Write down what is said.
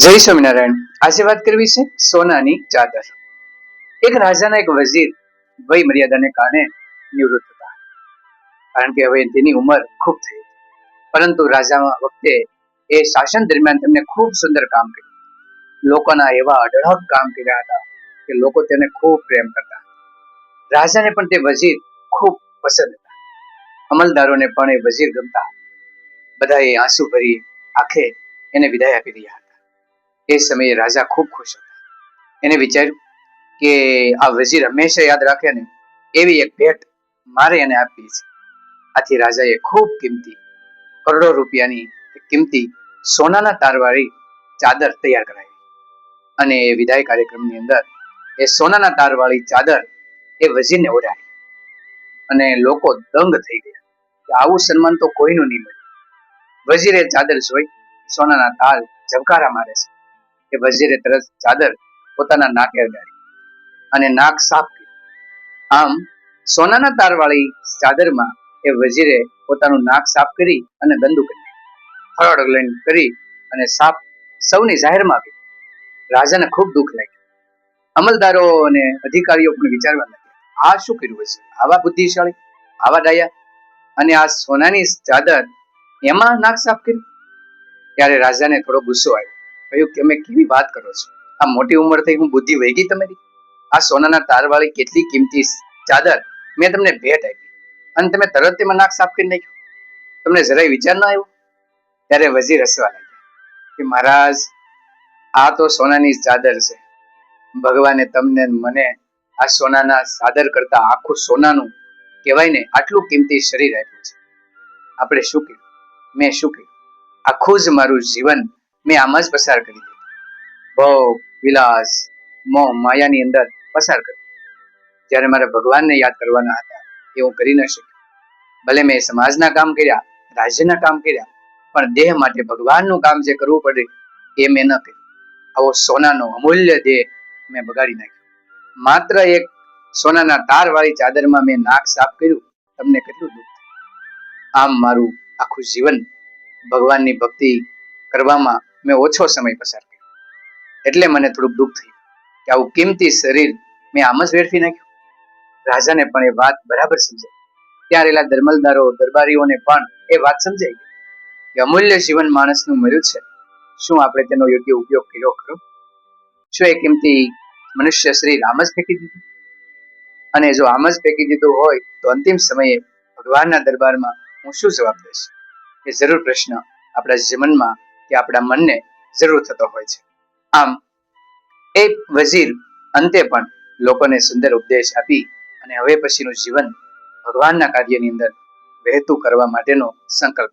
જય સ્વામિનારાયણ. આજે વાત કરવી છે સોનાની ચાદર. એક રાજાના એક વઝીર વય મર્યાદાને કારણે નિવૃત્ત હતા, કારણ કે હવે તેની ઉંમર ખૂબ થઈ. પરંતુ રાજા વખતે એ શાસન દરમિયાન તેમને ખૂબ સુંદર કામ કર્યું. લોકોના એવા અઢળક કામ કર્યા હતા કે લોકો તેને ખૂબ પ્રેમ કરતા. રાજાને પણ તે વઝીર ખૂબ પસંદ હતા. અમલદારોને પણ એ વઝીર ગમતા. બધાએ આંસુ ભરી આંખે એને વિદાય આપી રહ્યા હતા. એ સમયે રાજા ખૂબ ખુશ હતા. એને વિચાર્યું કે આ વઝીર હંમેશા યાદ રાખે ને એવી એક ભેટ મારે એને આપવી છે. આથી રાજાએ ખૂબ કિંમતી કરોડો રૂપિયાની કિંમતી સોનાના તારવાળી ચાદર તૈયાર કરાવી. અને એ વિદાય કાર્યક્રમની અંદર એ સોનાના તારવાળી ચાદર એ વઝીરને ઓઢાડી. અને લોકો દંગ થઈ ગયા કે આવું સન્માન તો કોઈનું નહીં મળે. વઝીરે ચાદર જોઈ સોનાના તાર ઝબકારા મારે છે કે વઝીરે તરત ચાદર પોતાના નાકે અડાડી અને નાક સાફ કર્યું. આમ સોનાના તારવાળી ચાદરમાં એ વઝીરે પોતાનું નાક સાફ કરી અને ગંદુ કરી હળહળ કરી અને સાફ સૌની જાહેરમાં આપી. રાજાને ખૂબ દુઃખ લાગ્યું. અમલદારો અને અધિકારીઓ પણ વિચારવા લાગ્યા, આ શું કર્યું હશે? આવા બુદ્ધિશાળી, આવા ડાયા, અને આ સોનાની ચાદર એમાં નાક સાફ કર્યું. ત્યારે રાજાને થોડો ગુસ્સો આવ્યો. કહ્યું કે તમે કેવી વાત કરો છો? આ મોટી ઉંમર થઈ, હું બુદ્ધિ વહી ગઈ તમારી? આ સોનાના તારવાળી કેટલી કિંમતી ચાદર મેં તમને ભેટ આપી અને તમે તરત તેમાં નાક સાફ કરી નાખ્યું. તમને જરાય વિચાર ન આવ્યો? ત્યારે વઝીર હસવા લાગ્યા કે મહારાજ, આ તો સોનાની ચાદર છે. ભગવાને તમને મને આ સોનાના ચાદર કરતા આખું સોનાનું કહેવાય ને આટલું કિંમતી શરીર આપ્યું છે. આપણે શું કર્યું? મેં શું કર્યું? આખું જ મારું જીવન મેં આમ જ પસાર કરી દીધું. ભોગ વિલાસ મોહ માયાની અંદર પસાર કર્યું. જ્યારે મારે ભગવાનને યાદ કરવાના હતા એ હું કરી ન શક્યો. ભલે મેં સમાજના કામ કર્યા, રાજ્યના કામ કર્યા, પણ દેહ માટે ભગવાનનું કામ જે કરવું પડે એ મેં ન કર્યું. આવો સોનાનો અમૂલ્ય દેહ મેં બગાડી નાખ્યો. માત્ર એક સોનાના તાર વાળી ચાદરમાં મેં નાક સાફ કર્યું. તમને કેટલું દુઃખ થાય? આમ મારું આખું જીવન ભગવાનની ભક્તિ કરવામાં મેં ઓછો સમય પસાર કર્યો. એટલે મને થોડુંક દુઃખ થયું કે આવું કિંમતી શરીર મેં આમ જ વેડફી નાખ્યું. રાજાને પણ એ વાત બરાબર સમજાય. ત્યાં રહેલા દરમલદારો દરબારીઓને પણ એ વાત સમજાઈ ગઈ કે અમૂલ્ય જીવન માણસનું મળ્યું છે, શું આપણે તેનો યોગ્ય ઉપયોગ કર્યો ખરો? શું એ કિંમતી મનુષ્ય શરીર આમ જ ફેંકી દીધું? અને જો આમ જ ફેંકી દીધું હોય તો અંતિમ સમયે ભગવાનના દરબારમાં હું શું જવાબ દઈશ? એ જરૂર પ્રશ્ન આપણા જીવનમાં કે આપણા મનને જરૂર થતો હોય છે. આમ એ વઝીર અંતે પણ લોકોને સુંદર ઉપદેશ આપી અને હવે પછીનું જીવન ભગવાનના કાર્યની અંદર વહેતું કરવા માટેનો સંકલ્પ